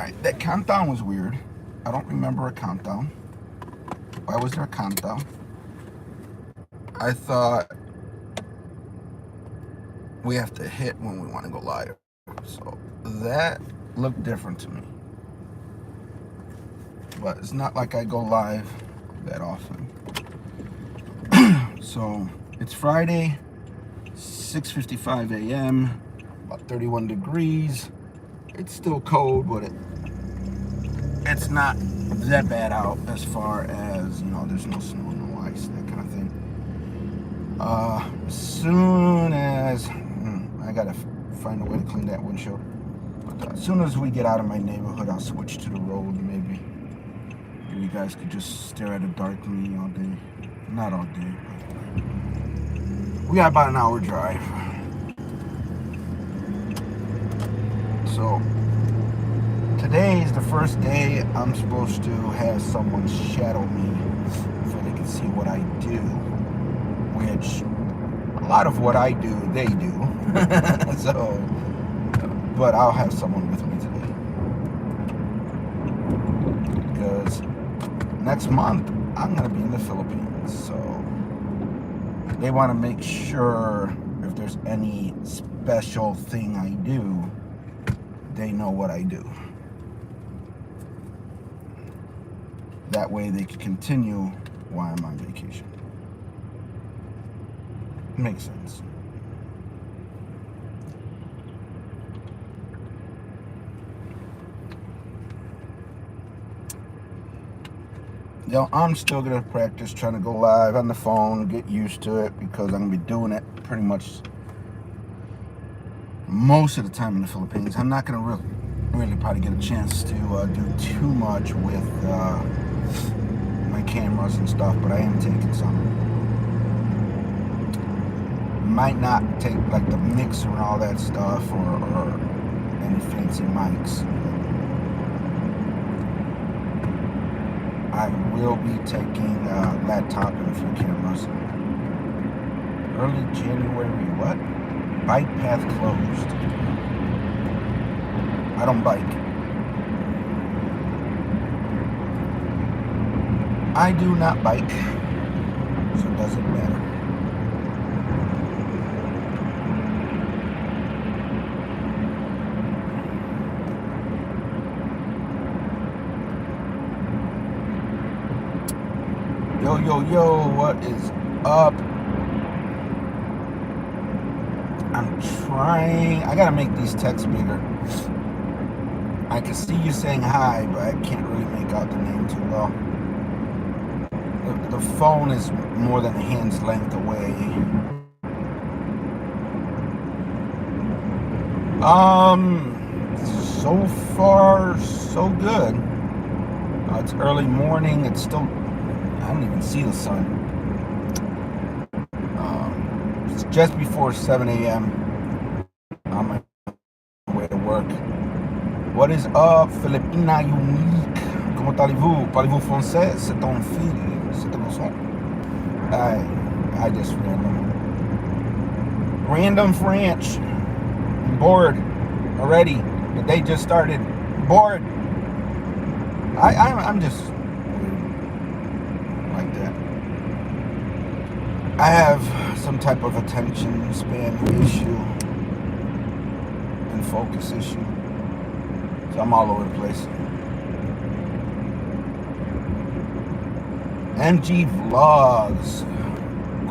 Alright, that countdown was weird. I don't remember a countdown. Why was there a countdown? I thought we have to hit when we want to go live. So that looked different to me. But it's not like I go live that often. So it's Friday, 6:55 a.m., about 31 degrees. It's still cold, but it's not that bad out as far as, you know, there's no snow, no ice, that kind of thing. As soon as I gotta find a way to clean that windshield. But as soon as we get out of my neighborhood, I'll switch to the road. Maybe you guys could just stare at a dark me all day. Not all day, but we got about an hour drive. So today is the first day I'm supposed to have someone shadow me so they can see what I do, which a lot of what I do, they do. So, but I'll have someone with me today because next month I'm gonna be in the Philippines, so they want to make sure if there's any special thing I do, they know what I do. That way they can continue while I'm on vacation. Makes sense. Yo, I'm still gonna practice trying to go live on the phone, get used to it, because I'm gonna be doing it pretty much most of the time in the Philippines. I'm not gonna really probably get a chance to do too much with my cameras and stuff, but I am taking some. Might not take like the mixer and all that stuff or any fancy mics. I will be taking a laptop and a few cameras. Early January, what? Bike path closed. I don't bike. I do not bike, so it doesn't matter. Yo, what is up? I'm trying. I gotta make these texts bigger. I can see you saying hi, but I can't really make out the name too well. The phone is more than a hand's length away. So far, so good. It's early morning. It's still, I don't even see the sun. It's just before 7 a.m. on my way to work. What is up, Filipina Unique? Comment allez-vous? Parlez-vous français? C'est ton fil. C'est ton son. I just random French. I'm bored already. The day just started. Bored. I'm just weird like that. I have some type of attention span issue and focus issue. So I'm all over the place. MG Vlogs.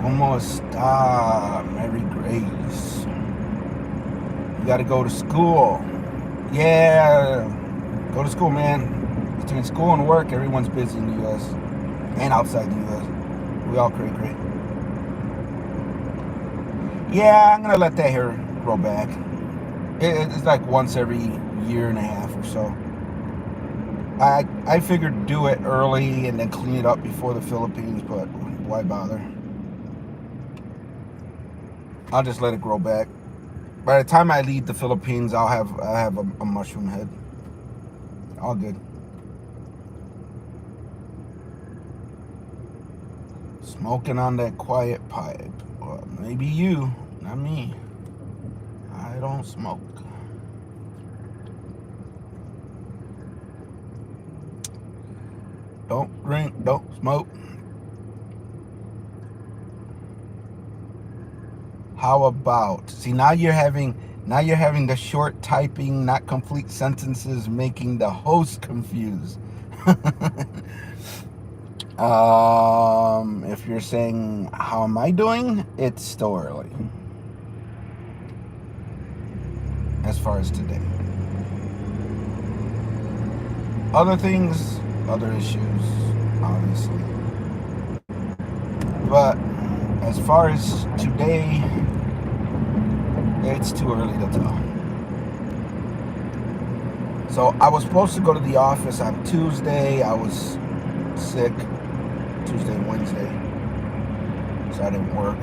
¿Cómo está? Mary Grace. You gotta go to school. Yeah. Go to school, man. Between school and work, everyone's busy in the U.S. and outside the U.S. We all cray. Yeah, I'm gonna let that hair grow back. It's like once every year and a half or so. I figured do it early and then clean it up before the Philippines, but why bother? I'll just let it grow back. By the time I leave the Philippines, I'll have a mushroom head. All good. Smoking on that quiet pipe. Well, maybe you, not me. I don't smoke. don't drink, don't smoke. How about, see, now you're having the short typing, not complete sentences, making the host confused. If you're saying, how am I doing? It's still early. As far as today. Other things, other issues, obviously. But as far as today, it's too early to tell. So I was supposed to go to the office on Tuesday. I was sick Tuesday and Wednesday, so I didn't work.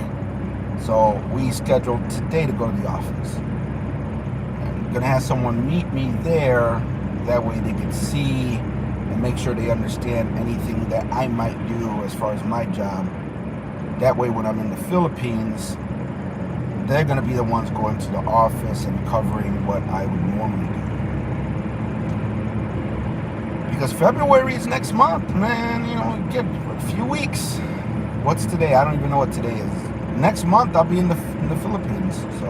So we scheduled today to go to the office. I'm gonna have someone meet me there. That way they can see and make sure they understand anything that I might do as far as my job. That way when I'm in the Philippines, they're gonna be the ones going to the office and covering what I would normally do. Because February is next month, man. You know, get a few weeks. What's today? I don't even know what today is. Next month I'll be in the Philippines, so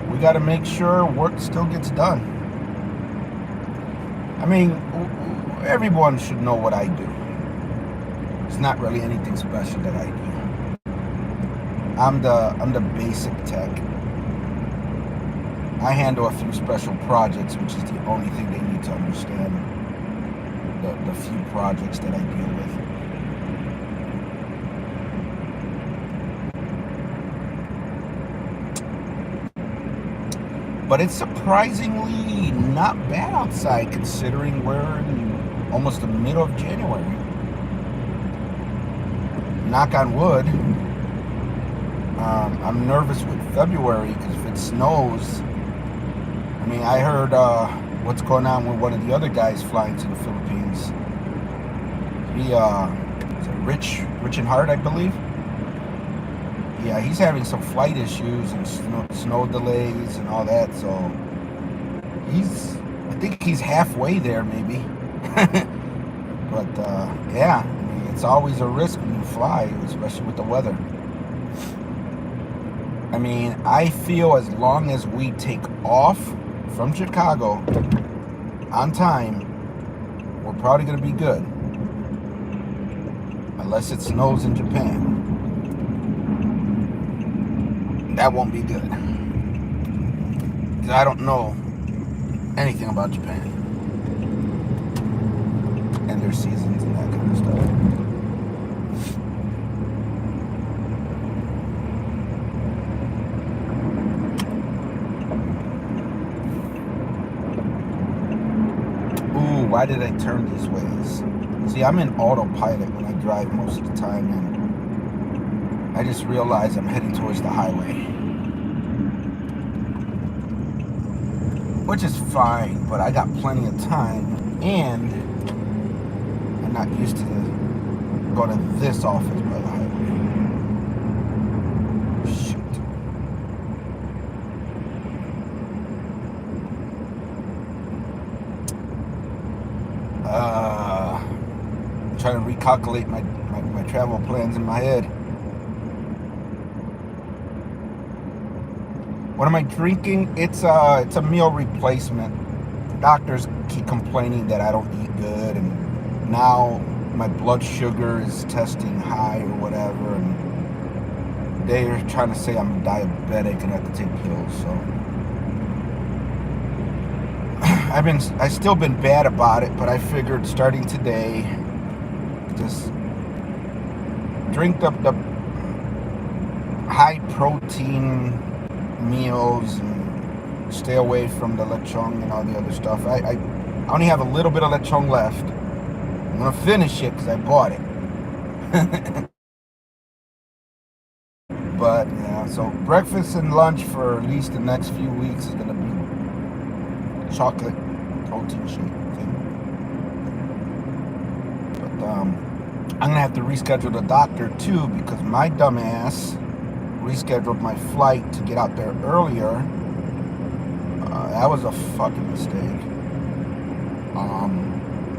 we got to make sure work still gets done. I mean, everyone should know what I do. It's not really anything special that I do. I'm the basic tech. I handle a few special projects, which is the only thing they need to understand. The few projects that I deal with. But it's surprisingly not bad outside considering we're in almost the middle of January. Knock on wood. I'm nervous with February because if it snows, I mean, I heard what's going on with one of the other guys flying to the Philippines. He, is it Rich and Hart, I believe? Yeah, he's having some flight issues and snow delays and all that, so I think he's halfway there maybe. But yeah, I mean, it's always a risk when you fly, especially with the weather. I mean, I feel as long as we take off from Chicago on time, we're probably going to be good. Unless it snows in Japan. That won't be good. Because I don't know anything about Japan. And their seasons and that kind of stuff. Ooh, why did I turn these ways? See, I'm in autopilot when I drive most of the time, and I just realized I'm heading towards the highway. Which is fine, but I got plenty of time, and I'm not used to go to this office by the highway. Shoot. I'm trying to recalculate my travel plans in my head. What am I drinking? It's a meal replacement. Doctors keep complaining that I don't eat good, and now my blood sugar is testing high or whatever, and they're trying to say I'm diabetic and I have to take pills. So I've still been bad about it, but I figured starting today, just drink the high protein meals and stay away from the lechon and all the other stuff. I only have a little bit of lechon left. I'm gonna finish it because I bought it. But yeah, so breakfast and lunch for at least the next few weeks is gonna be chocolate protein shake thing. But I'm gonna have to reschedule the doctor too because my dumbass rescheduled my flight to get out there earlier. That was a fucking mistake.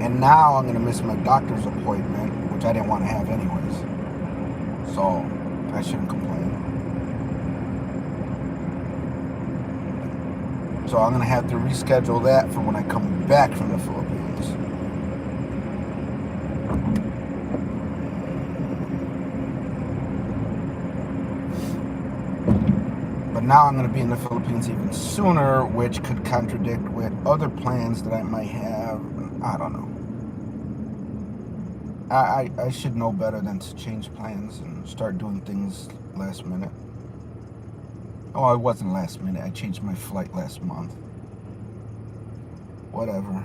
And now I'm going to miss my doctor's appointment, which I didn't want to have anyways. So I shouldn't complain. So I'm going to have to reschedule that for when I come back from the Philippines. But now I'm going to be in the Philippines even sooner, which could contradict with other plans that I might have. I don't know. I should know better than to change plans and start doing things last minute. Oh, it wasn't last minute. I changed my flight last month. Whatever.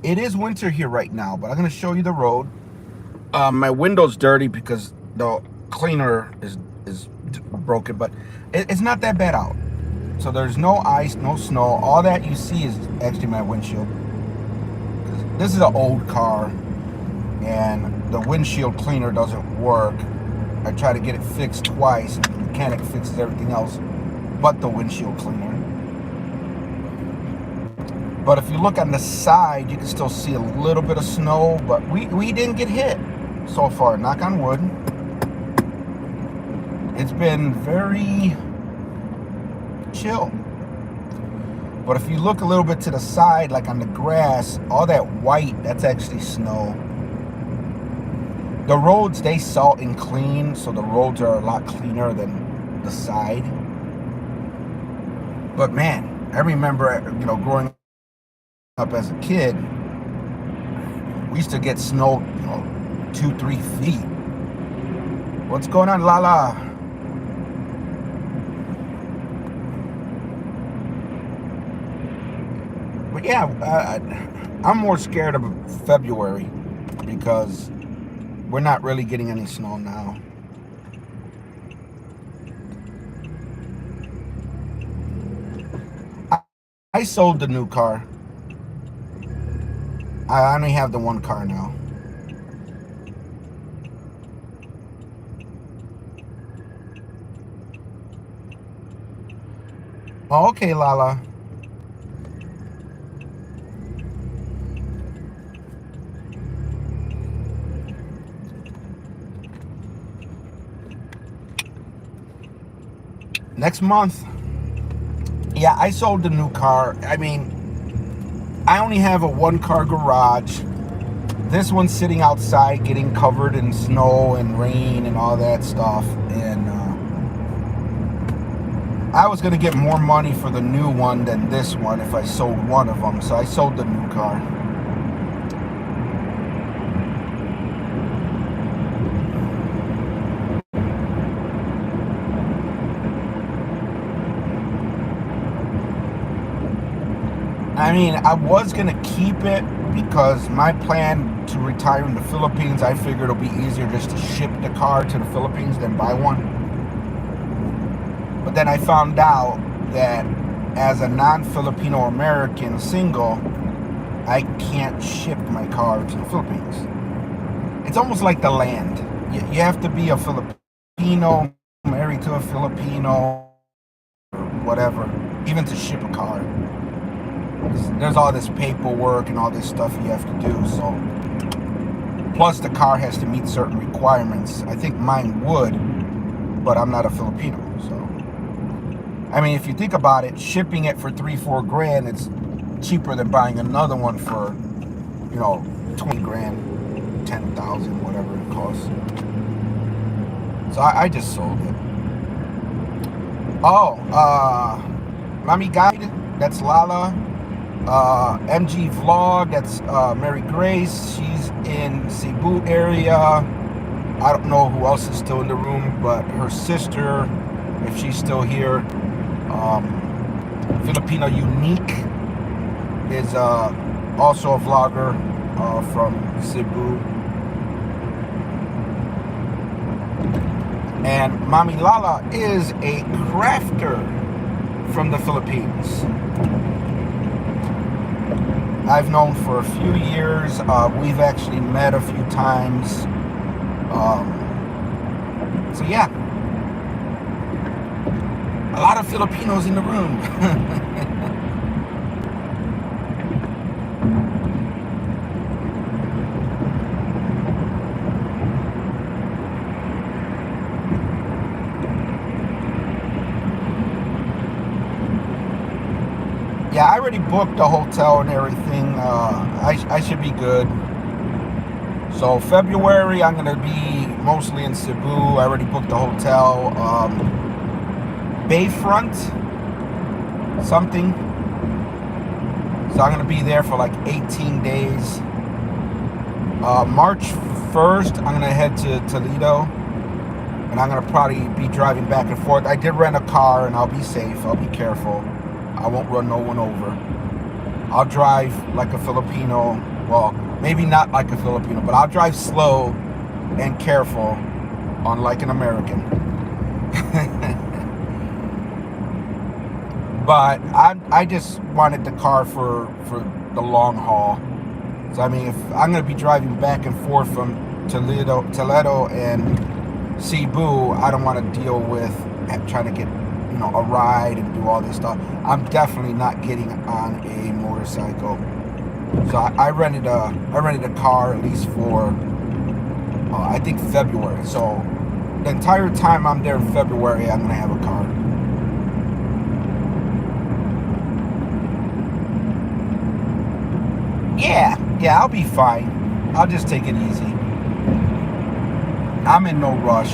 It is winter here right now, but I'm going to show you the road. My window's dirty because the cleaner is broken, but it's not that bad out. So there's no ice, no snow. All that you see is actually my windshield. This is an old car, and the windshield cleaner doesn't work. I try to get it fixed twice, and the mechanic fixes everything else but the windshield cleaner. But if you look on the side, you can still see a little bit of snow, but we didn't get hit so far, knock on wood. It's been very chill. But if you look a little bit to the side, like on the grass, all that white, that's actually snow. The roads, they salt and clean, so the roads are a lot cleaner than the side. But man, I remember, growing up as a kid, we used to get snow, 2-3 feet. What's going on, Lala? But yeah, I'm more scared of February because we're not really getting any snow now. I sold the new car. I only have the one car now. Oh, okay, Lala. Next month. Yeah, I sold the new car. I mean, I only have a one-car garage. This one's sitting outside getting covered in snow and rain and all that stuff. And I was going to get more money for the new one than this one if I sold one of them. So I sold the new car. I mean, I was going to keep it because my plan to retire in the Philippines, I figured it'll be easier just to ship the car to the Philippines than buy one. But then I found out that as a non-Filipino American single, I can't ship my car to the Philippines. It's almost like the land. You have to be a Filipino, married to a Filipino, or whatever, even to ship a car. There's all this paperwork and all this stuff you have to do. So, plus the car has to meet certain requirements. I think mine would, but I'm not a Filipino. So, I mean, if you think about it, shipping it for $3-4 grand, it's cheaper than buying another one for, 20 grand, 10,000, whatever it costs. So I just sold it. Oh, Mommy Guide, that's Lala. MG Vlog, that's Mary Grace. She's in Cebu area. I don't know who else is still in the room, but her sister, if she's still here. Filipino Unique is also a vlogger from Cebu. And Mami Lala is a crafter from the Philippines. I've known for a few years. We've actually met a few times. So yeah, a lot of Filipinos in the room. Yeah, I already booked the hotel and everything. I should be good. So February, I'm gonna be mostly in Cebu. I already booked the hotel. Bayfront, something. So I'm gonna be there for like 18 days. March 1st, I'm gonna head to Toledo, and I'm gonna probably be driving back and forth. I did rent a car, and I'll be safe. I'll be careful. I won't run no one over. I'll drive like a Filipino. Well, maybe not like a Filipino, but I'll drive slow and careful, unlike an American. But I just wanted the car for the long haul. So I mean, if I'm gonna be driving back and forth from Toledo and Cebu, I don't want to deal with trying to get a ride and do all this stuff. I'm definitely not getting on a motorcycle. So I rented a car at least for I think February. So the entire time I'm there in February, I'm gonna have a car. Yeah, I'll be fine. I'll just take it easy. I'm in no rush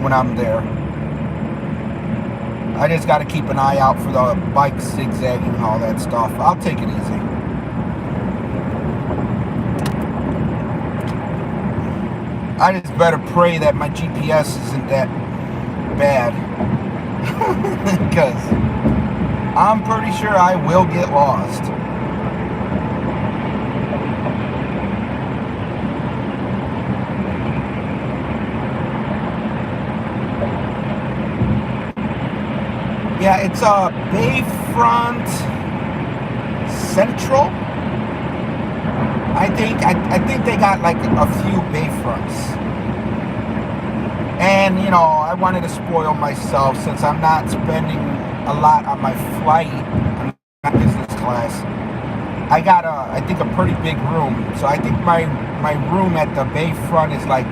when I'm there. I just got to keep an eye out for the bike zigzagging and all that stuff. I'll take it easy. I just better pray that my GPS isn't that bad. Because I'm pretty sure I will get lost. Yeah, it's Bayfront Central. I think they got like a few Bayfronts. And I wanted to spoil myself since I'm not spending a lot on my flight. I'm not business class. I got I think a pretty big room. So I think my room at the Bayfront is like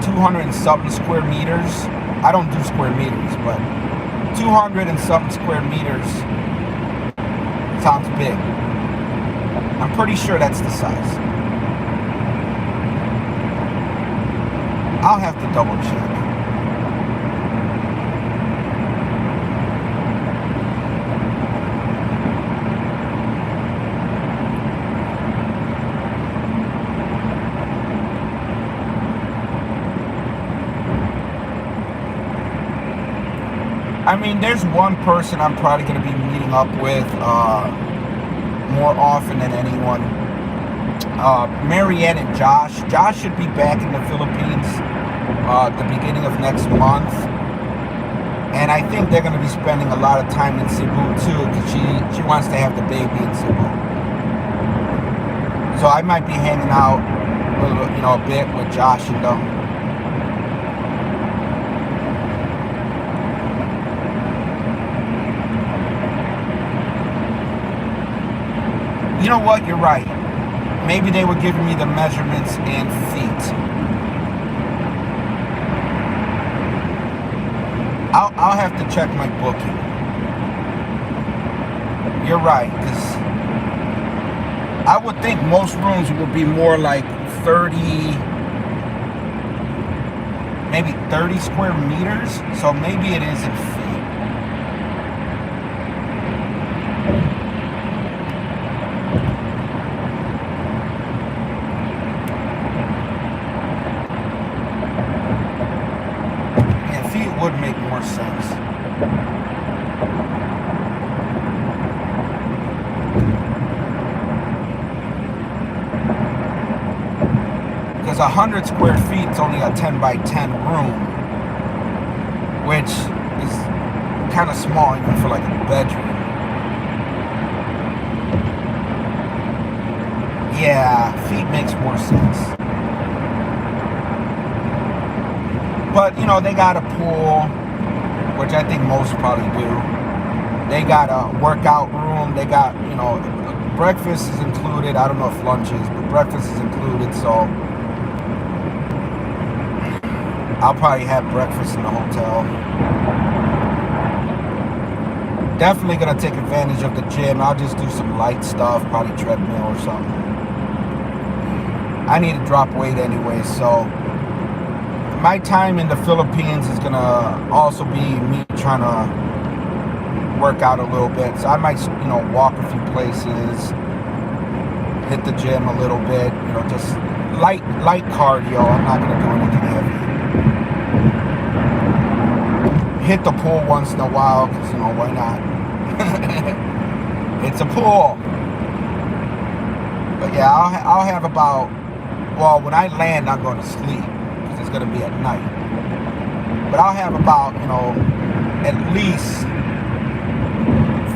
200 and something square meters. I don't do square meters, but 200 and something square meters sounds big. I'm pretty sure that's the size. I'll have to double check. I mean, there's one person I'm probably going to be meeting up with more often than anyone. Marianne and Josh. Josh should be back in the Philippines the beginning of next month. And I think they're going to be spending a lot of time in Cebu too, because she wants to have the baby in Cebu. So I might be hanging out a bit with Josh and them. You know what? You're right. Maybe they were giving me the measurements in feet. I'll have to check my booking. You're right, because I would think most rooms would be more like 30, maybe 30 square meters. So maybe it is in feet. Would make more sense. Because 100 square feet is only a 10 by 10 room, which is kind of small even for like a bedroom. Yeah, feet makes more sense. But, they got a pool, which I think most probably do. They got a workout room. They got, breakfast is included. I don't know if lunch is, but breakfast is included. So I'll probably have breakfast in the hotel. Definitely gonna take advantage of the gym. I'll just do some light stuff, probably treadmill or something. I need to drop weight anyway, so my time in the Philippines is gonna also be me trying to work out a little bit. So I might, walk a few places, hit the gym a little bit, just light cardio. I'm not gonna do anything heavy. Hit the pool once in a while, because why not? It's a pool. But yeah, I'll have about, well, when I land, I'm going to sleep because it's going to be at night. But I'll have about, at least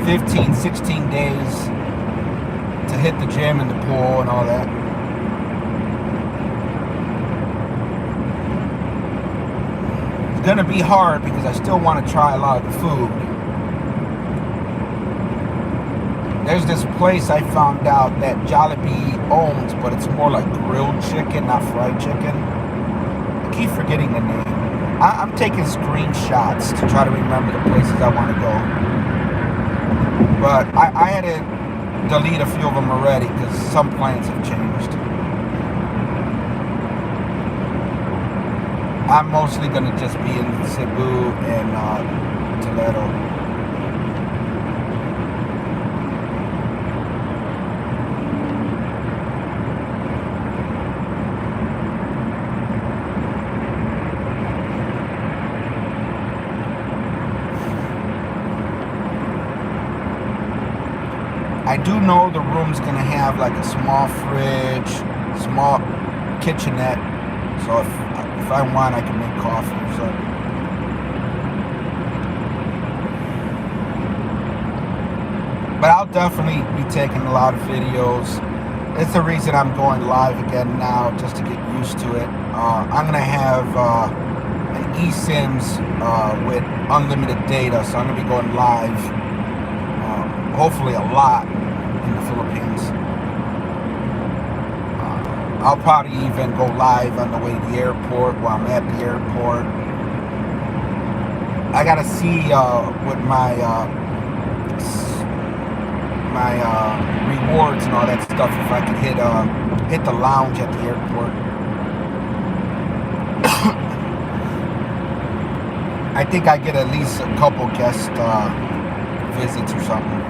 15, 16 days to hit the gym and the pool and all that. It's going to be hard because I still want to try a lot of the food. There's this place I found out that Jollibee owns, but it's more like grilled chicken, not fried chicken. I keep forgetting the name. I'm taking screenshots to try to remember the places I want to go. But I had to delete a few of them already because some plans have changed. I'm mostly going to just be in Cebu and Toledo. I do know the room's gonna have like a small fridge, small kitchenette, so if I want, I can make coffee or something. But I'll definitely be taking a lot of videos. It's the reason I'm going live again now, just to get used to it. I'm gonna have an eSIMs with unlimited data, so I'm gonna be going live, hopefully a lot in the Philippines. I'll probably even go live on the way to the airport while I'm at the airport. I gotta see with my rewards and all that stuff if I could hit the lounge at the airport. I think I get at least a couple guest visits or something.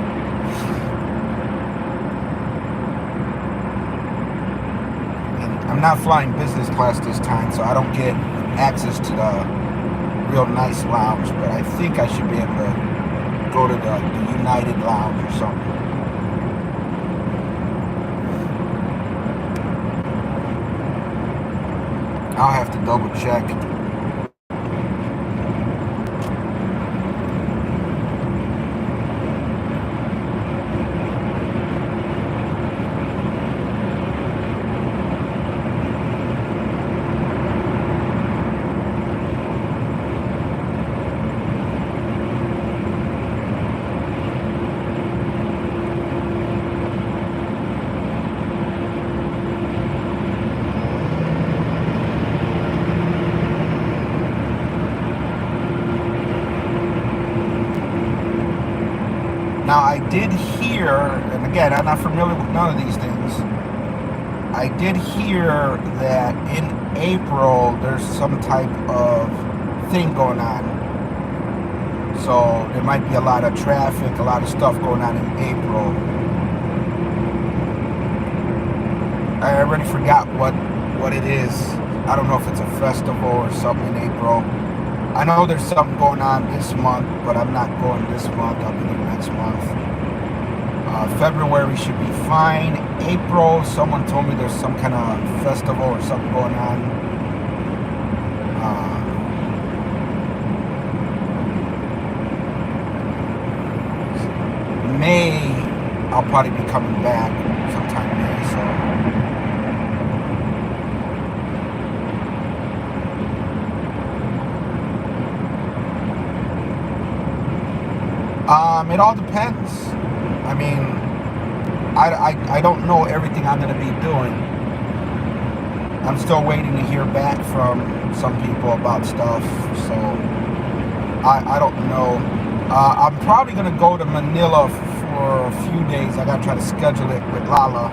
I'm not flying business class this time, so I don't get access to the real nice lounge, but I think I should be able to go to the United Lounge or something. I'll have to double check. Now, I did hear, and again, I'm not familiar with none of these things. I did hear that in April, there's some type of thing going on. So there might be a lot of traffic, a lot of stuff going on in April. I already forgot what it is. I don't know if it's a festival or something in April. I know there's something going on this month, but I'm not going this month. I'll be there next month. February should be fine. April, someone told me there's some kind of festival or something going on. May, I'll probably be coming back sometime in May, so. It all depends. I mean, I don't know everything I'm going to be doing. I'm still waiting to hear back from some people about stuff, so I don't know I'm probably gonna go to Manila for a few days. I gotta try to schedule it with Lala.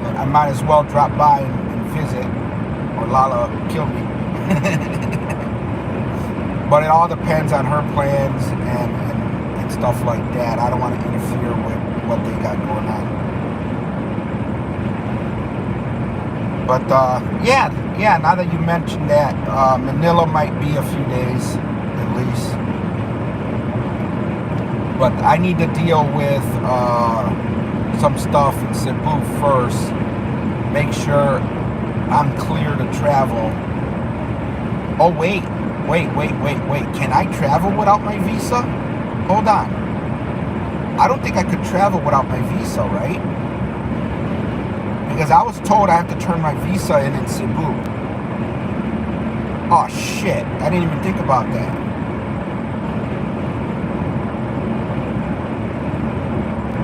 But I might as well drop by and visit, or Lala kill me. But it all depends on her plans and stuff like that. I don't want to interfere with what they got going on. But yeah, now that you mentioned that, Manila might be a few days at least. But I need to deal with some stuff in Cebu first. Make sure I'm clear to travel. Oh, wait. Can I travel without my visa? Hold on. I don't think I could travel without my visa, right? Because I was told I have to turn my visa in Cebu. Oh, shit. I didn't even think about that.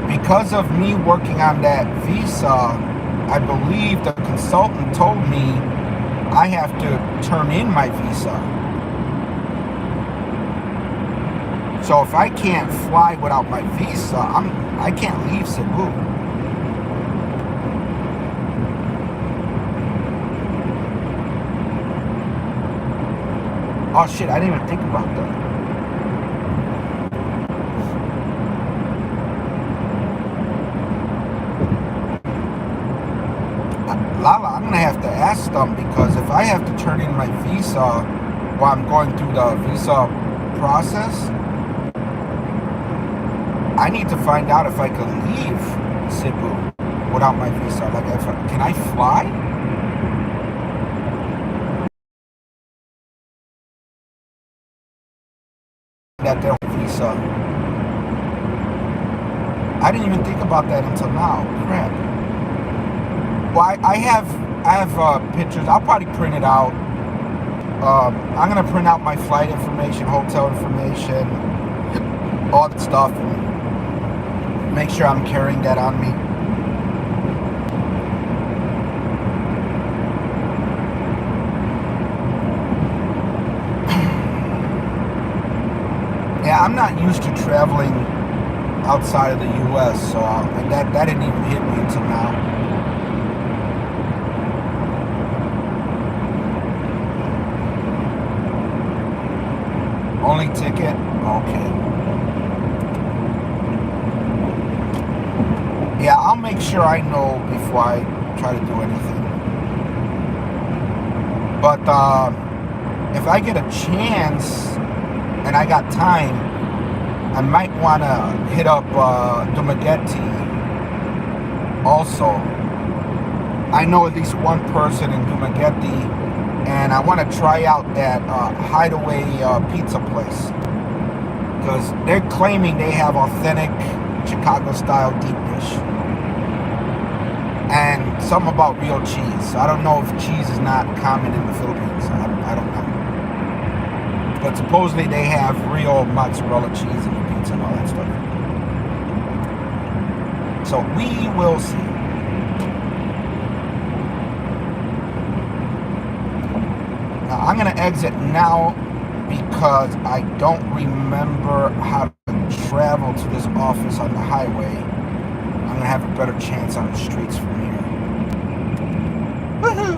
Because of me working on that visa, I believe the consultant told me I have to turn in my visa. So if I can't fly without my visa, I can't leave Cebu. Oh shit, I didn't even think about that. Lala, I'm gonna have to ask them, because if I have to turn in my visa while I'm going through the visa process, I need to find out if I can leave Cebu without my visa. Like, can I fly? That their visa. I didn't even think about that until now. Crap. Well, I have pictures. I'll probably print it out. I'm gonna print out my flight information, hotel information, all that stuff, and make sure I'm carrying that on me. Yeah, I'm not used to traveling outside of the U.S., so that didn't even hit me until now. Only ticket? Okay. Yeah, I'll make sure I know before I try to do anything. But if I get a chance and I got time, I might want to hit up Dumaguete also. I know at least one person in Dumaguete, and I want to try out that hideaway pizza place, because they're claiming they have authentic Chicago-style deep dish and something about real cheese. I don't know if cheese is not common in the Philippines. I don't know. But supposedly they have real mozzarella cheese in the pizza and all that stuff. So we will see. Now I'm going to exit now because I don't remember how to travel to this office on the highway. I'm going to have a better chance on the streets from here. Woohoo!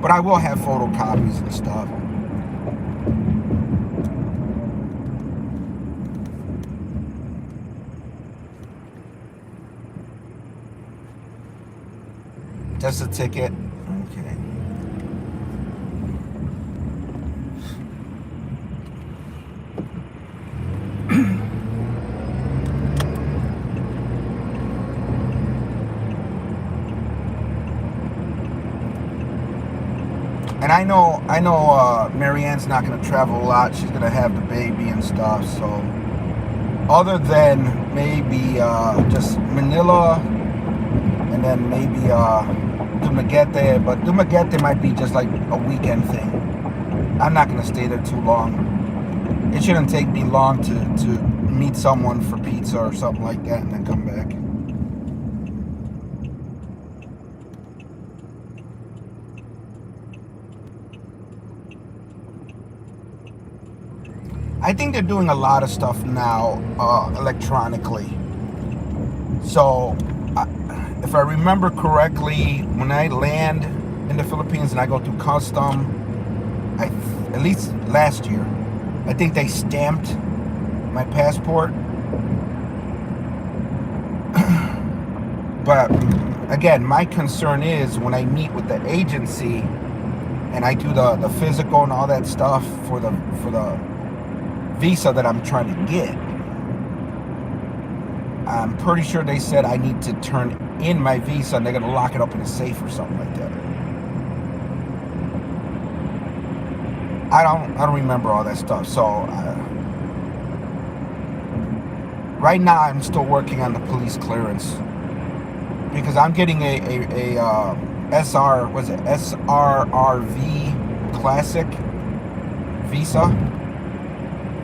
But I will have photocopies and stuff. Just a ticket. Okay. And I know Marianne's not going to travel a lot. She's going to have the baby and stuff. So other than maybe just Manila, and then maybe Dumaguete, but Dumaguete might be just like a weekend thing. I'm not going to stay there too long. It shouldn't take me long to meet someone for pizza or something like that and then come back. I think they're doing a lot of stuff now electronically. So, if I remember correctly, when I land in the Philippines and I go through custom, at least last year, I think they stamped my passport. But again, my concern is when I meet with the agency and I do the physical and all that stuff for the visa that I'm trying to get, I'm pretty sure they said I need to turn in my visa and they're gonna lock it up in a safe or something like that. I don't remember all that stuff. So right now I'm still working on the police clearance because I'm getting a SRRV Classic visa.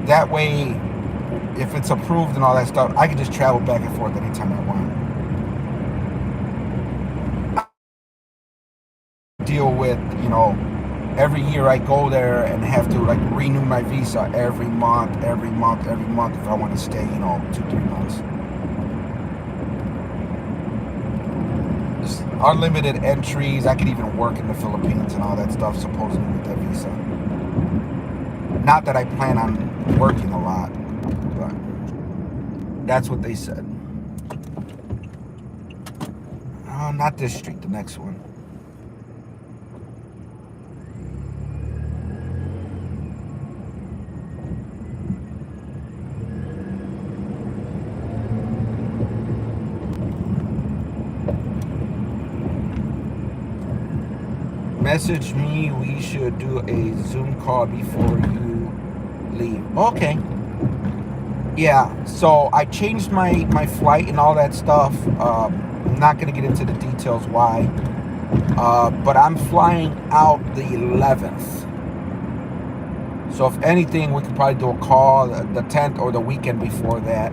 That way, if it's approved and all that stuff, I can just travel back and forth anytime I want. Deal with, every year I go there and have to like renew my visa every month if I want to stay, 2-3 months. Just unlimited entries. I could even work in the Philippines and all that stuff, supposedly with that visa. Not that I plan on working a lot, but that's what they said. Not this street, the next one. Message me, we should do a Zoom call before you leave. Okay. Yeah, so I changed my flight and all that stuff. I'm not going to get into the details why. But I'm flying out the 11th. So if anything, we could probably do a call the 10th or the weekend before that.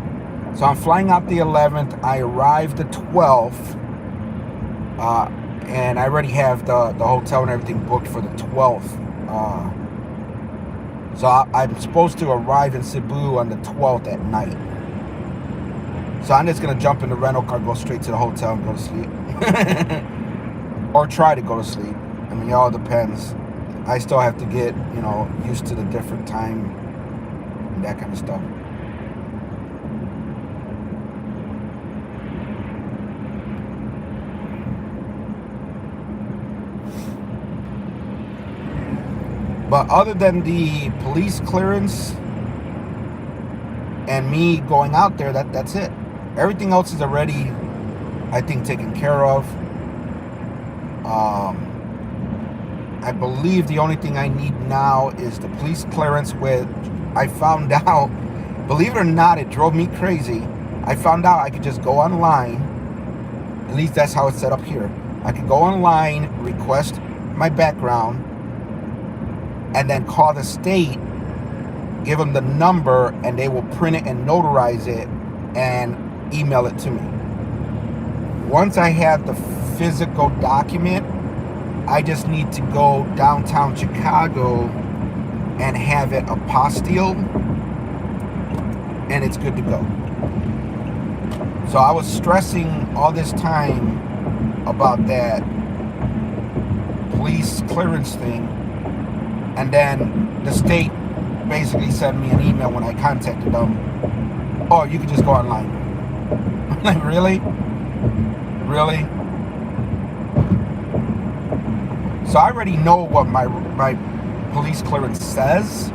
So I'm flying out the 11th. I arrived the 12th. And I already have the hotel and everything booked for the 12th. So I'm supposed to arrive in Cebu on the 12th at night. So I'm just going to jump in the rental car, go straight to the hotel and go to sleep. Or try to go to sleep. I mean, it all depends. I still have to get, used to the different time and that kind of stuff. But other than the police clearance and me going out there, that's it. Everything else is already, I think, taken care of. I believe the only thing I need now is the police clearance, which I found out, believe it or not, it drove me crazy. I found out I could just go online, at least that's how it's set up here. I could go online, request my background, and then call the state, give them the number, and they will print it and notarize it and email it to me. Once I have the physical document, I just need to go downtown Chicago and have it apostilled, and it's good to go. So I was stressing all this time about that police clearance thing, and then the state basically sent me an email when I contacted them. Oh, you can just go online. I'm like, really? Really? So I already know what my police clearance says,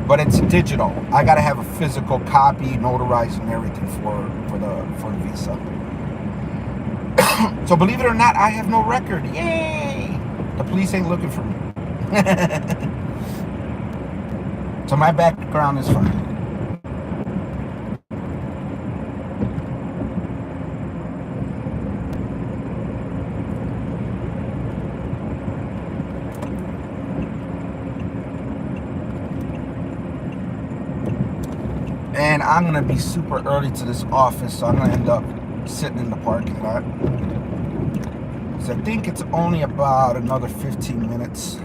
but it's digital. I gotta have a physical copy, notarized and everything for the visa. So believe it or not, I have no record. Yay! The police ain't looking for me. So my background is fine. And I'm gonna be super early to this office, so I'm gonna end up sitting in the parking lot. So I think it's only about another 15 minutes.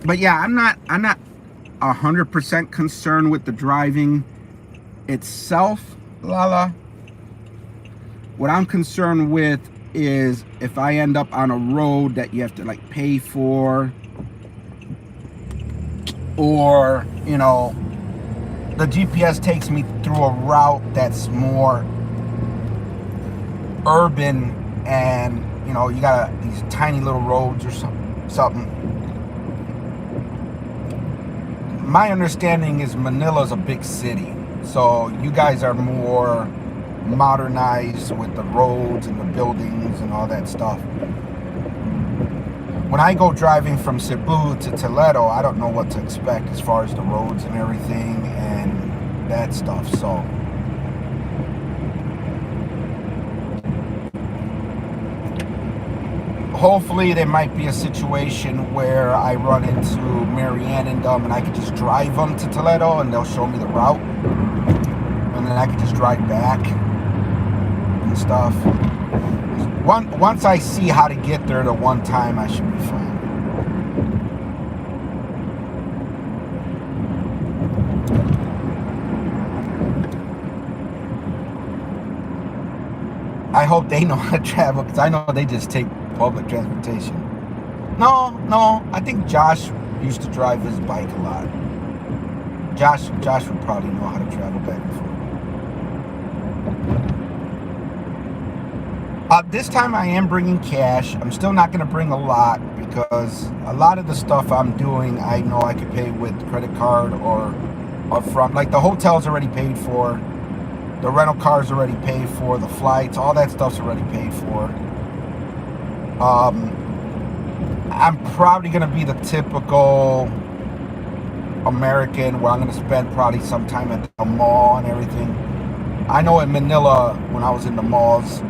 But yeah, I'm not 100% concerned with the driving itself, Lala. What I'm concerned with is if I end up on a road that you have to like pay for, or you know, the GPS takes me through a route that's more urban, and you know, you got these tiny little roads or something. My understanding is Manila's a big city, so you guys are more modernized with the roads and the buildings and all that stuff. When I go driving from Cebu to Toledo, I don't know what to expect as far as the roads and everything and that stuff. So hopefully there might be a situation where I run into Marianne and them and I can just drive them to Toledo and they'll show me the route, and then I can just drive back and stuff. Once I see how to get there the one time, I should be fine. I hope they know how to travel, because I know they just take public transportation. No, I think Josh used to drive his bike a lot. Josh would probably know how to travel back and forth. This time I am bringing cash. I'm still not going to bring a lot, because a lot of the stuff I'm doing, I know I could pay with credit card or upfront. Like the hotel's already paid for, the rental car's already paid for, the flights, all that stuff's already paid for. I'm probably going to be the typical American where I'm going to spend probably some time at the mall and everything. I know in Manila, when I was in the malls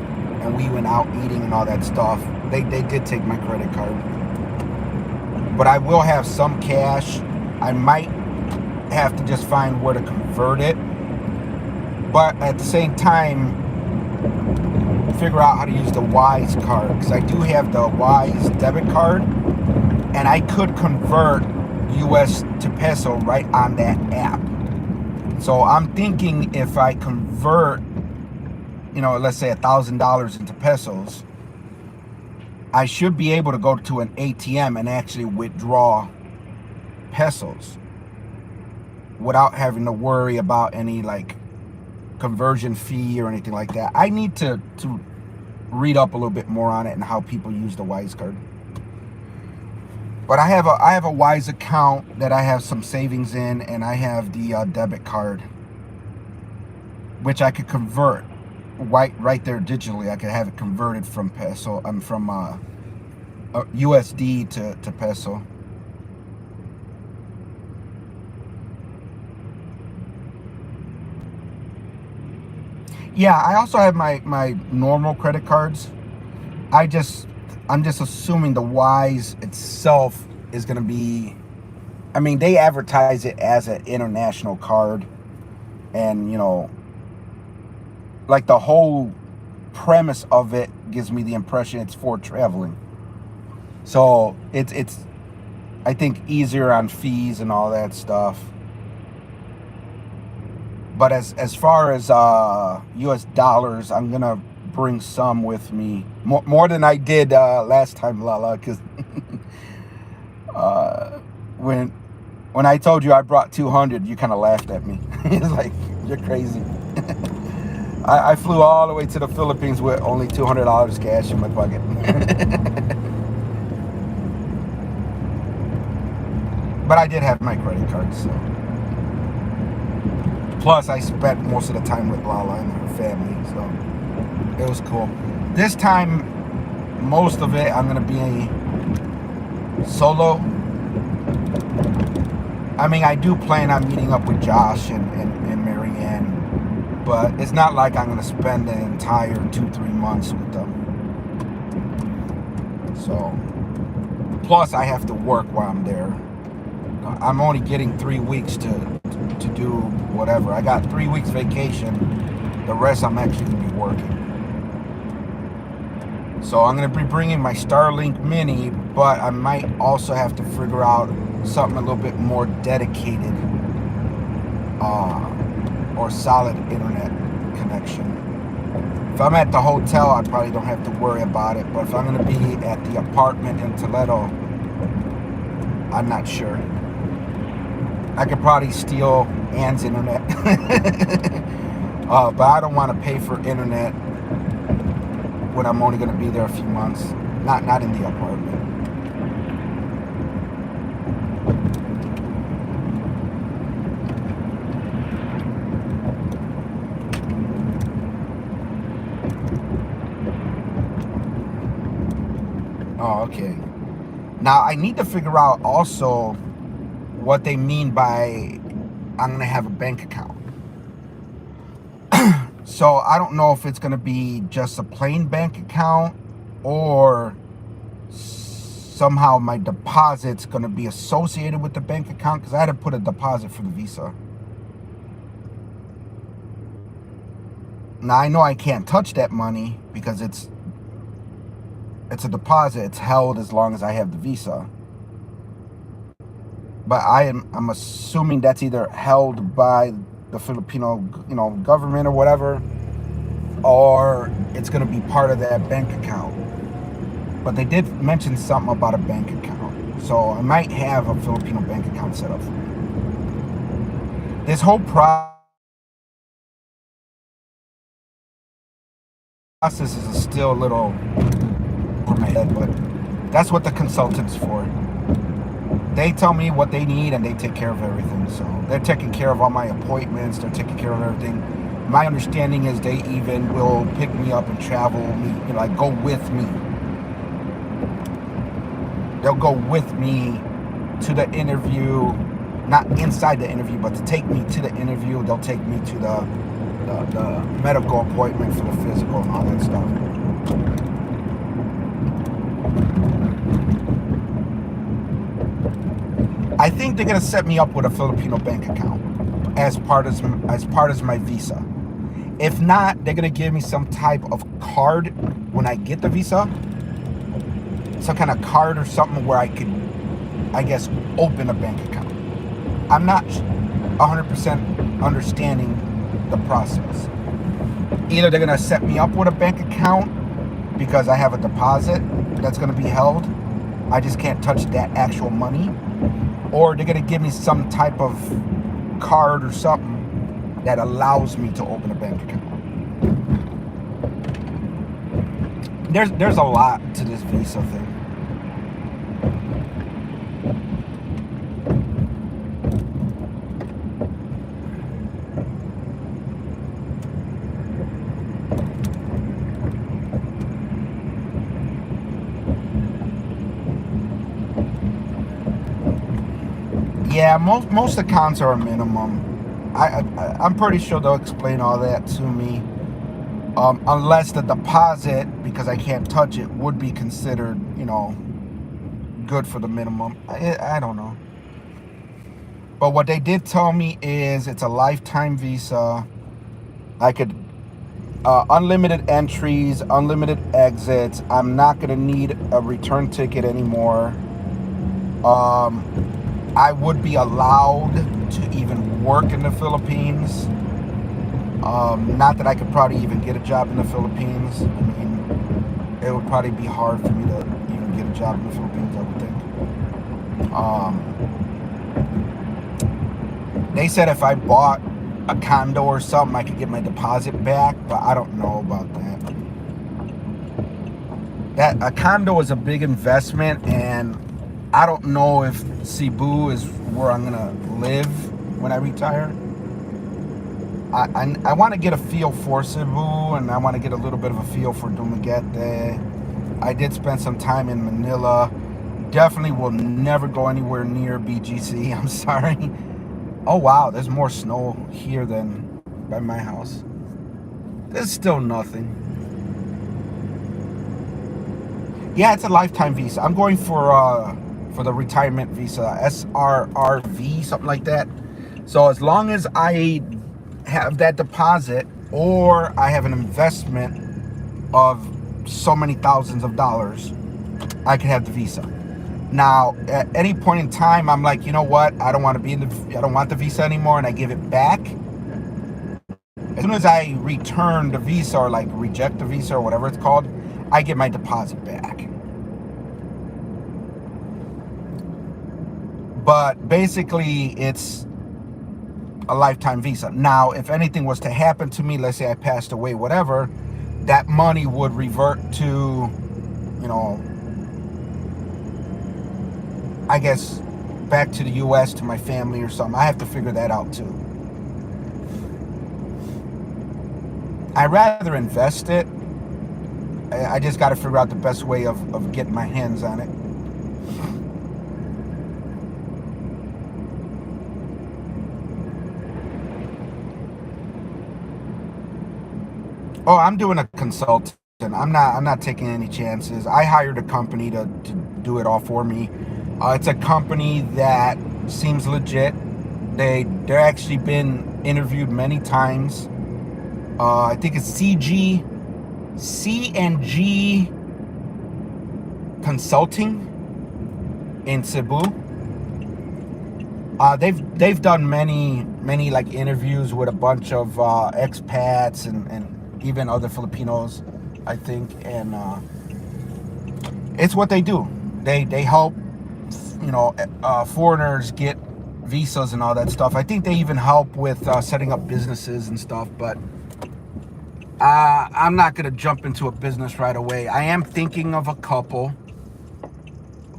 and we went out eating and all that stuff, they did take my credit card. But I will have some cash. I might have to just find where to convert it. But at the same time, figure out how to use the Wise card, because I do have the Wise debit card, and I could convert US to peso right on that app. So I'm thinking if I convert, you know, let's say $1,000 into pesos, I should be able to go to an ATM and actually withdraw pesos without having to worry about any like conversion fee or anything like that. I need to read up a little bit more on it and how people use the Wise card. But I have a Wise account that I have some savings in, and I have the debit card, which I could convert right there digitally. I could have it converted from peso. From USD to peso. Yeah, I also have my normal credit cards. I'm just assuming the Wise itself is going to be, I mean, they advertise it as an international card, and you know, like the whole premise of it gives me the impression it's for traveling. So it's I think easier on fees and all that stuff. But as far as US dollars, I'm gonna bring some with me, more than I did last time, Lala, because when I told you I brought 200, you kind of laughed at me. It's like, you're crazy. I flew all the way to the Philippines with only $200 cash in my pocket. But I did have my credit card, so. Plus, I spent most of the time with Lala and her family, so it was cool. This time, most of it, I'm going to be solo. I mean, I do plan on meeting up with Josh and Marianne, but it's not like I'm going to spend the entire 2-3 months with them. So, plus I have to work while I'm there. I'm only getting 3 weeks to do whatever. I got 3 weeks vacation. The rest I'm actually going to be working. So I'm going to be bringing my Starlink Mini, but I might also have to figure out something a little bit more dedicated or solid internet connection. If I'm at the hotel, I probably don't have to worry about it. But if I'm going to be at the apartment in Toledo, I'm not sure. I could probably steal Ann's internet. But I don't want to pay for internet when I'm only going to be there a few months. Not in the apartment. Oh, okay. Now I need to figure out also what they mean by I'm going to have a bank account. So I don't know if it's going to be just a plain bank account or somehow my deposit's going to be associated with the bank account, because I had to put a deposit for the Visa. Now I know I can't touch that money because it's a deposit. It's held as long as I have the Visa. But I'm assuming that's either held by the Filipino, government or whatever, or it's going to be part of that bank account. But they did mention something about a bank account, so I might have a Filipino bank account set up for me. This whole process is still a little over my head, but that's what the consultant's for. They tell me what they need and they take care of everything. So they're taking care of all my appointments. They're taking care of everything. My understanding is they even will pick me up and travel me, like go with me. They'll go with me to the interview, not inside the interview, but to take me to the interview. They'll take me to the medical appointment for the physical and all that stuff. I think they're gonna set me up with a Filipino bank account as part of my Visa. If not, they're gonna give me some type of card when I get the Visa, some kind of card or something where I could, I guess, open a bank account. I'm not 100% understanding the process. Either they're gonna set me up with a bank account because I have a deposit that's gonna be held, I just can't touch that actual money, or they're gonna give me some type of card or something that allows me to open a bank account. There's a lot to this Visa thing. Yeah, most accounts are a minimum. I'm pretty sure they'll explain all that to me. Unless the deposit, because I can't touch it, would be considered, good for the minimum. I don't know. But what they did tell me is it's a lifetime Visa. I could unlimited entries, unlimited exits. I'm not gonna need a return ticket anymore. I would be allowed to even work in the Philippines. Not that I could probably even get a job in the Philippines. I mean, it would probably be hard for me to even get a job in the Philippines, I would think. They said if I bought a condo or something, I could get my deposit back, but I don't know about that. A condo is a big investment, and I don't know if Cebu is where I'm gonna live when I retire. I want to get a feel for Cebu, and I want to get a little bit of a feel for Dumaguete. I did spend some time in Manila. Definitely will never go anywhere near BGC. I'm sorry. Oh wow, there's more snow here than by my house. There's still nothing. Yeah, it's a lifetime Visa. I'm going for the retirement Visa, SRRV, something like that. So as long as I have that deposit, or I have an investment of so many thousands of dollars, I can have the Visa. Now, at any point in time, I'm like, you know what? I don't want to be in the. I don't want the visa anymore, and I give it back. As soon as I return the visa or like reject the visa or whatever it's called, I get my deposit back. But basically, it's a lifetime visa. Now, if anything was to happen to me, let's say I passed away, whatever, that money would revert to, you know, I guess back to the US to my family or something. I have to figure that out too. I'd rather invest it. I just got to figure out the best way of getting my hands on it. Oh, I'm doing a consultant. I'm not taking any chances. I hired a company to do it all for me. It's a company that seems legit. They're actually been interviewed many times. I think it's C&G Consulting in Cebu. They've done many like interviews with a bunch of expats and even other Filipinos, I think, and it's what they do. They help, you know, foreigners get visas and all that stuff. I think they even help with setting up businesses and stuff. But I'm not gonna jump into a business right away. I am thinking of a couple,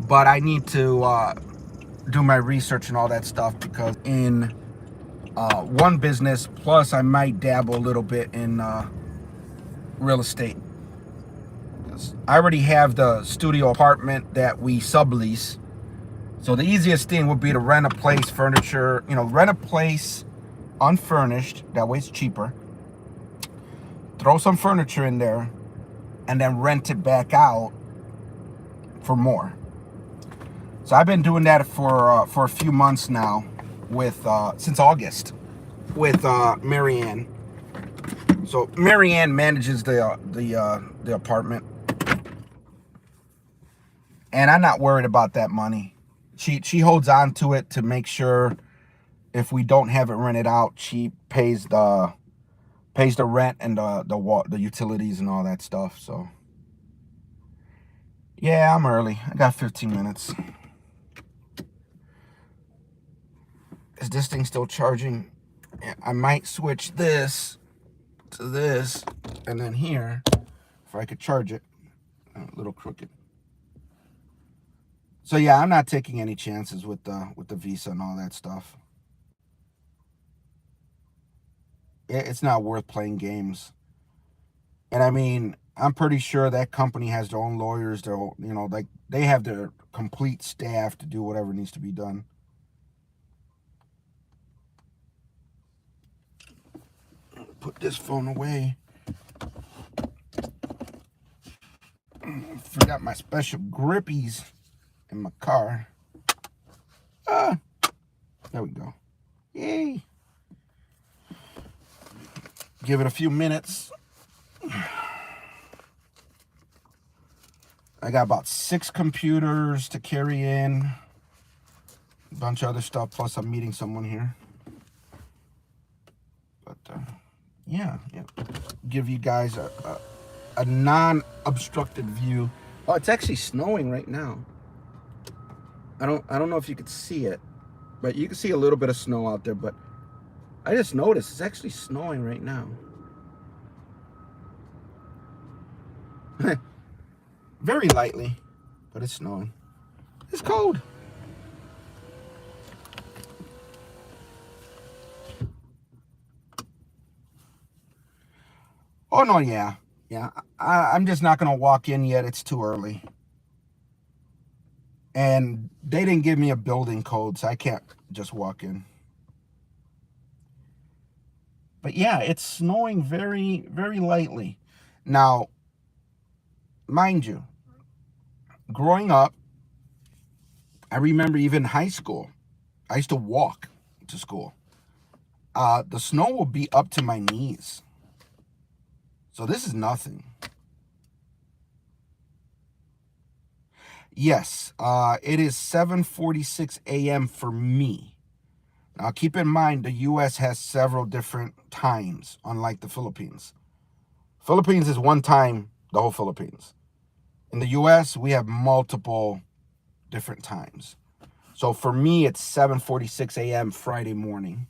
but I need to do my research and all that stuff, because in one business, plus I might dabble a little bit in real estate. I already have the studio apartment that we sublease, so the easiest thing would be to rent a place, furniture, you know, rent a place unfurnished, that way it's cheaper, throw some furniture in there, and then rent it back out for more. So I've been doing that for a few months now, with since August, with Marianne. So Marianne manages the apartment, and I'm not worried about that money. She holds on to it to make sure if we don't have it rented out, she pays the rent and the utilities and all that stuff. So yeah, I'm early. I got 15 minutes. Is this thing still charging? Yeah, I might switch this to this, and then here, if I could charge it. A little crooked. So yeah, I'm not taking any chances with the visa and all that stuff. It's not worth playing games. And I mean, I'm pretty sure that company has their own lawyers. Their own, you know, like they have their complete staff to do whatever needs to be done. Put this phone away. Forgot my special grippies in my car. Ah, there we go. Yay. Give it a few minutes. I got about 6 computers to carry in. A bunch of other stuff, plus I'm meeting someone here. But yeah. Give you guys a non-obstructed view. Oh, it's actually snowing right now. I don't know if you could see it, but you can see a little bit of snow out there. But I just noticed it's actually snowing right now. Very lightly, but it's snowing. It's cold. Oh no, yeah. I'm just not gonna walk in yet. It's too early, and they didn't give me a building code, so I can't just walk in. But yeah, it's snowing very, very lightly. Now, mind you, growing up, I remember even high school, I used to walk to school. The snow will be up to my knees. So this is nothing. Yes, it is 7:46 a.m. for me. Now, keep in mind, the U.S. has several different times, unlike the Philippines. Philippines is one time, the whole Philippines. In the U.S., we have multiple different times. So for me, it's 7:46 a.m. Friday morning.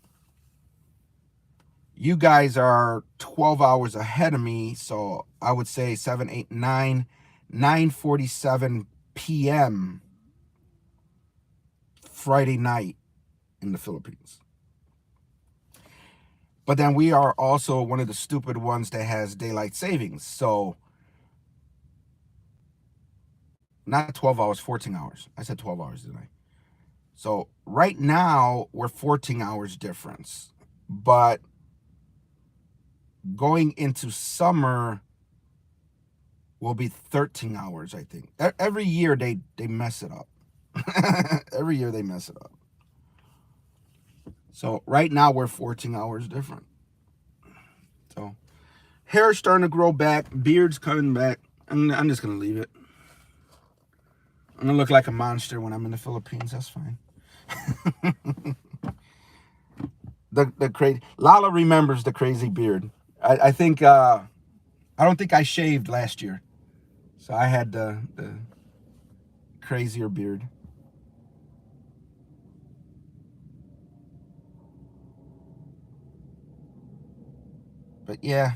You guys are 12 hours ahead of me, so I would say 7, 8, 9, 9:47 p.m. Friday night in the Philippines. But then we are also one of the stupid ones that has daylight savings. So not 12 hours, 14 hours. I said 12 hours, didn't I? So right now we're 14 hours difference. But going into summer will be 13 hours, I think. Every year they mess it up. Every year they mess it up. So right now we're 14 hours different. So hair's starting to grow back, beard's coming back. I'm just gonna leave it. I'm gonna look like a monster when I'm in the Philippines. That's fine. the crazy Lala remembers the crazy beard. I think I don't think I shaved last year, so I had the crazier beard. But yeah,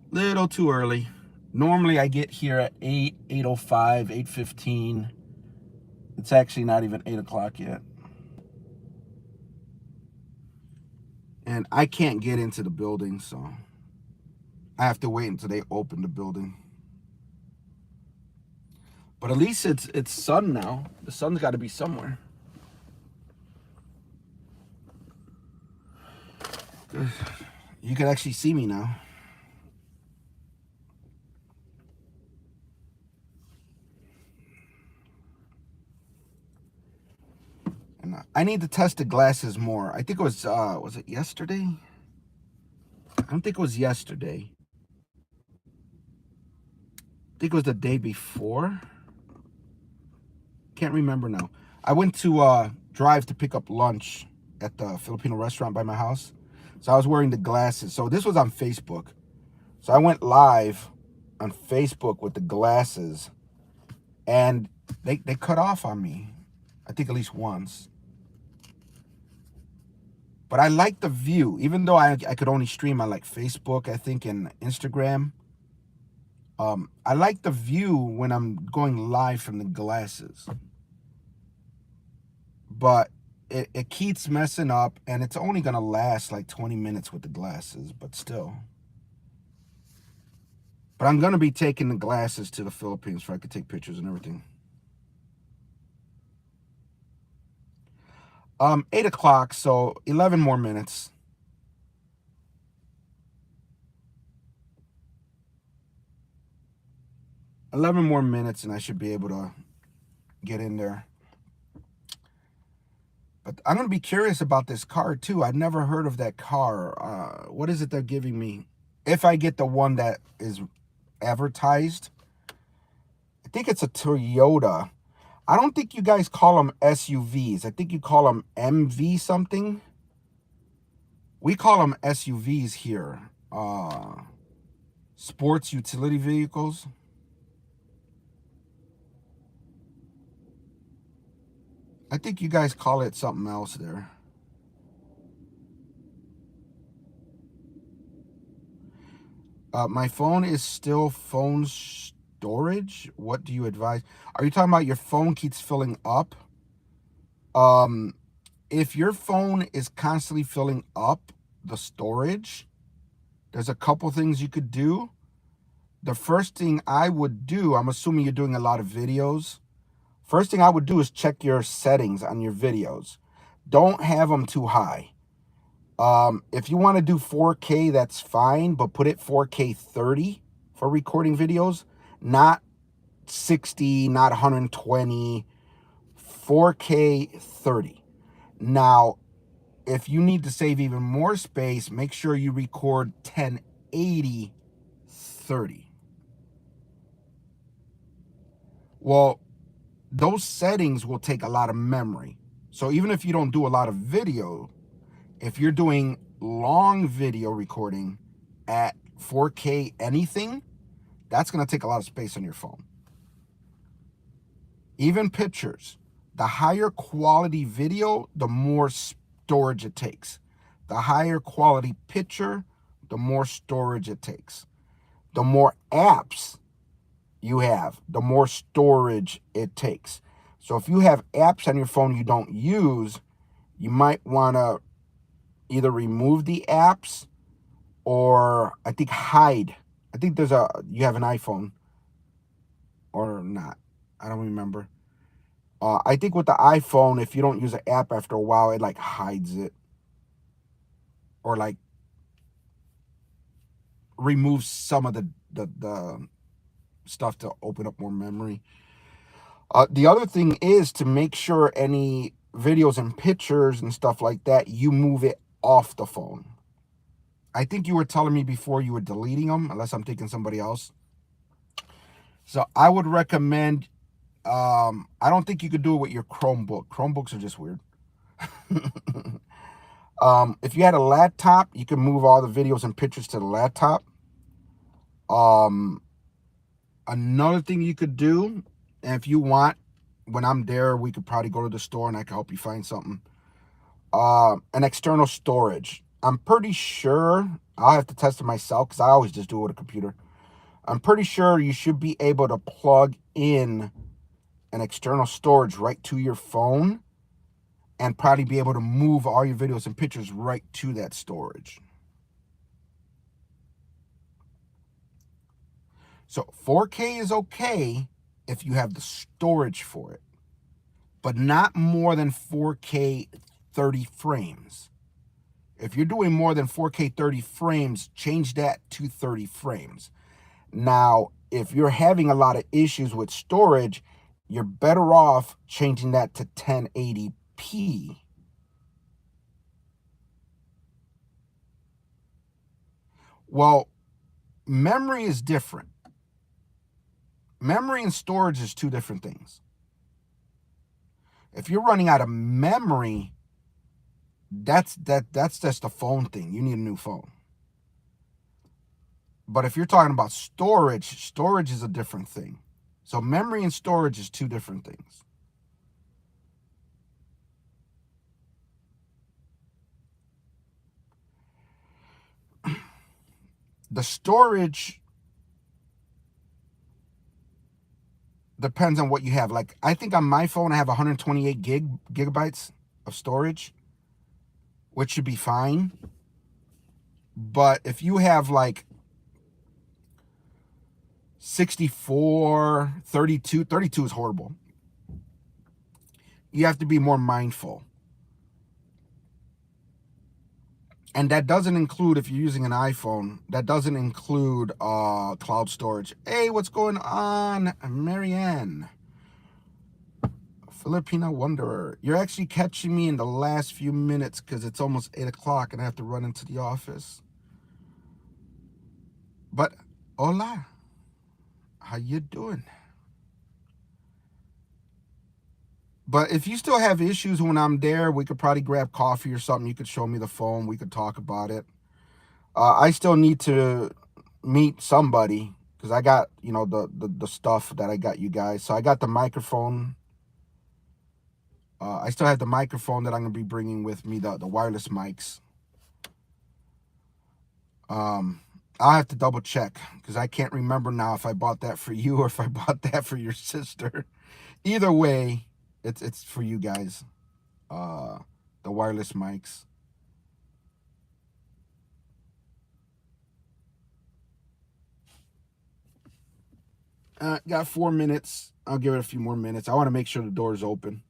little too early. Normally I get here at 8, 8:05, 8:15. It's actually not even 8 o'clock yet. And I can't get into the building, so I have to wait until they open the building. But at least it's sun now. The sun's got to be somewhere. You can actually see me now. And I need to test the glasses more. I think it was it yesterday? I don't think it was yesterday. I think it was the day before. Can't remember now. I went to drive to pick up lunch at the Filipino restaurant by my house. So I was wearing the glasses. So this was on Facebook. So I went live on Facebook with the glasses. And they cut off on me. I think at least once. But I like the view. Even though I could only stream on like Facebook, I think, and Instagram. I like the view when I'm going live from the glasses. But it keeps messing up, and it's only going to last like 20 minutes with the glasses, but still. But I'm going to be taking the glasses to the Philippines so I could take pictures and everything. 8 o'clock, so 11 more minutes. And I should be able to get in there. But I'm going to be curious about this car, too. I've never heard of that car. What is it they're giving me? If I get the one that is advertised, I think it's a Toyota. I don't think you guys call them SUVs. I think you call them MV something. We call them SUVs here. Sports utility vehicles. I think you guys call it something else there. My phone is still phone storage. What do you advise? Are you talking about your phone keeps filling up? If your phone is constantly filling up the storage, there's a couple things you could do. The first thing I would do, I'm assuming you're doing a lot of videos. First thing I would do is check your settings on your videos. Don't have them too high. If you want to do 4K, that's fine, but put it 4K 30 for recording videos, not 60, not 120, 4K 30. Now, if you need to save even more space, make sure you record 1080 30. Well, those settings will take a lot of memory. So even if you don't do a lot of video, if you're doing long video recording at 4K anything, that's going to take a lot of space on your phone. Even pictures, the higher quality video, the more storage it takes. The higher quality picture, the more storage it takes. The more apps you have, the more storage it takes. So if you have apps on your phone you don't use, you might want to either remove the apps or I think hide. I think you have an iPhone or not. I don't remember. I think with the iPhone, if you don't use an app after a while, it like hides it or like removes some of the stuff to open up more memory. The other thing is to make sure any videos and pictures and stuff like that, you move it off the phone. I think you were telling me before you were deleting them, unless I'm thinking somebody else. So I would recommend, I don't think you could do it with your Chromebook. Chromebooks are just weird. If you had a laptop, you can move all the videos and pictures to the laptop. Another thing you could do, and if you want, when I'm there, we could probably go to the store and I can help you find something. An external storage. I'm pretty sure, I'll have to test it myself because I always just do it with a computer. I'm pretty sure you should be able to plug in an external storage right to your phone and probably be able to move all your videos and pictures right to that storage. So 4K is okay if you have the storage for it, but not more than 4K 30 frames. If you're doing more than 4K 30 frames, change that to 30 frames. Now, if you're having a lot of issues with storage, you're better off changing that to 1080p. Well, memory is different. Memory and storage is two different things. If you're running out of memory, that's just a phone thing. You need a new phone. But if you're talking about storage is a different thing. So memory and storage is two different things. The storage depends on what you have. Like, I think on my phone, I have 128 gigabytes of storage, which should be fine. But if you have like 64, 32 is horrible. You have to be more mindful. And that doesn't include, if you're using an iPhone, that doesn't include cloud storage. Hey, what's going on, Marianne? Filipino Wanderer. You're actually catching me in the last few minutes because it's almost 8 o'clock and I have to run into the office. But, hola. How you doing? But if you still have issues when I'm there, we could probably grab coffee or something. You could show me the phone. We could talk about it. I still need to meet somebody because I got, you know, the stuff that I got you guys. So I got the microphone. I still have the microphone that I'm going to be bringing with me, the wireless mics. I'll have to double check because I can't remember now if I bought that for you or if I bought that for your sister. Either way, it's for you guys. The wireless mics. Got 4 minutes. I'll give it a few more minutes. I want to make sure the door's open.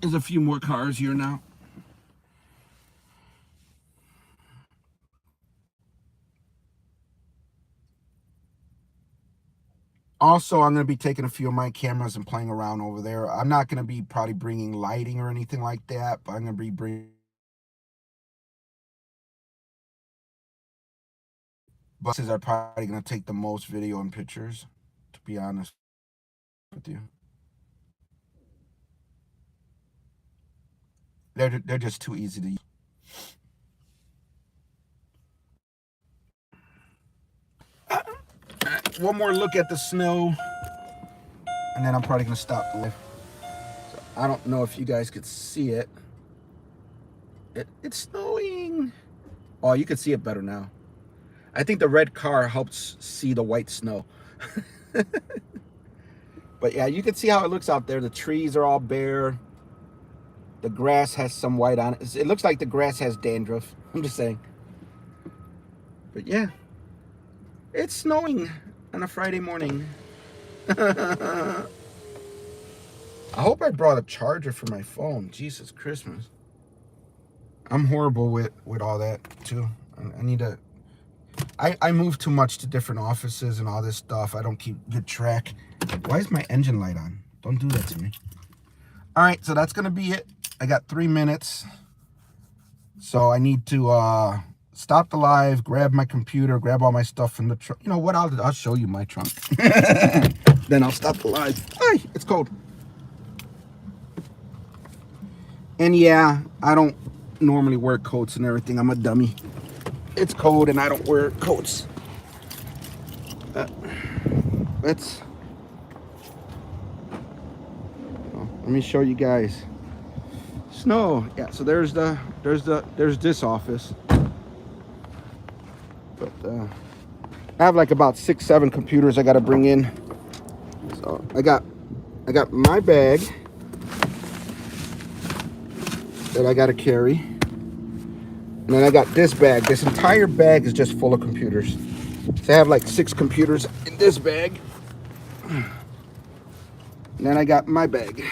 There's a few more cars here now. Also, I'm going to be taking a few of my cameras and playing around over there. I'm not going to be probably bringing lighting or anything like that, but I'm going to be bringing Buses are probably going to take the most video and pictures, to be honest with you. They're just too easy to use. One more look at the snow, and then I'm probably going to stop the live. So I don't know if you guys could see it. It's snowing. Oh, you can see it better now. I think the red car helps see the white snow. But yeah, you can see how it looks out there. The trees are all bare. The grass has some white on it. It looks like the grass has dandruff. I'm just saying. But yeah, it's snowing on a Friday morning. I hope I brought a charger for my phone. Jesus Christmas. I'm horrible with all that too. I need to... I move too much to different offices and all this stuff. I don't keep good track. Why is my engine light on? Don't do that to me. All right, so that's going to be it. I got 3 minutes. So I need to stop the live, grab my computer, grab all my stuff from the trunk. You know what? I'll show you my trunk. Then I'll stop the live. Ay, it's cold. And yeah, I don't normally wear coats and everything. I'm a dummy. It's cold and I don't wear coats. Let me show you guys. Snow. Yeah, so there's this office. But I have like about 6-7 computers I got to bring in. So I got my bag that I got to carry. And then I got this bag. This entire bag is just full of computers. So I have like 6 computers in this bag. And then I got my bag.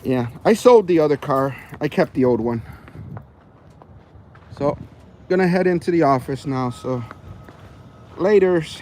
Yeah, I sold the other car. I kept the old one. So, gonna head into the office now. So, laters.